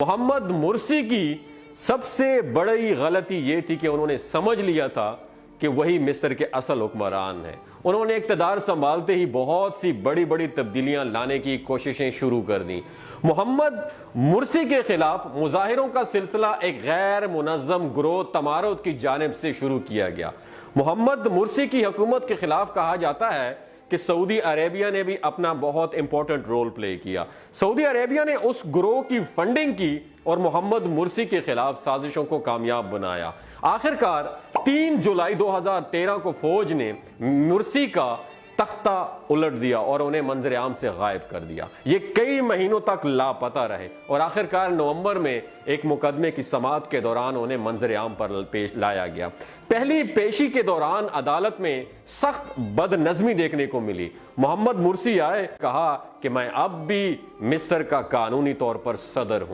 मोहम्मद मुर्सी की सबसे बड़ी गलती यह थी कि उन्होंने समझ लिया था कि वही मिस्र के असल हुक्मरान हैं। उन्होंने इक़्तिदार संभालते ही बहुत सी बड़ी बड़ी तब्दीलियां लाने की कोशिशें शुरू कर दी। मोहम्मद मुर्सी के खिलाफ मुजाहिरों का सिलसिला एक गैर मुनज़्ज़म गिरोह तमारुद की जानिब से शुरू किया गया। मोहम्मद मुर्सी की हुकूमत के खिलाफ कहा जाता है कि सऊदी अरेबिया ने भी अपना बहुत इंपॉर्टेंट रोल प्ले किया। सऊदी अरेबिया ने उस गिरोह की फंडिंग की और मोहम्मद मुर्सी के खिलाफ साजिशों को कामयाब बनाया। आखिरकार 3 जुलाई 2013 को फौज ने मुर्सी का तख्ता उलट दिया और उन्हें मंजर आम से गायब कर दिया। ये कई महीनों तक लापता रहे और आखिरकार नवंबर में एक मुकदमे की समाअत के दौरान उन्हें मंजर आम पर पेश लाया गया। पहली पेशी के दौरान अदालत में सख्त बदनज़मी देखने को मिली। मोहम्मद मुर्सी आए, कहा कि मैं अब भी मिस्र का कानूनी तौर पर सदर हूं।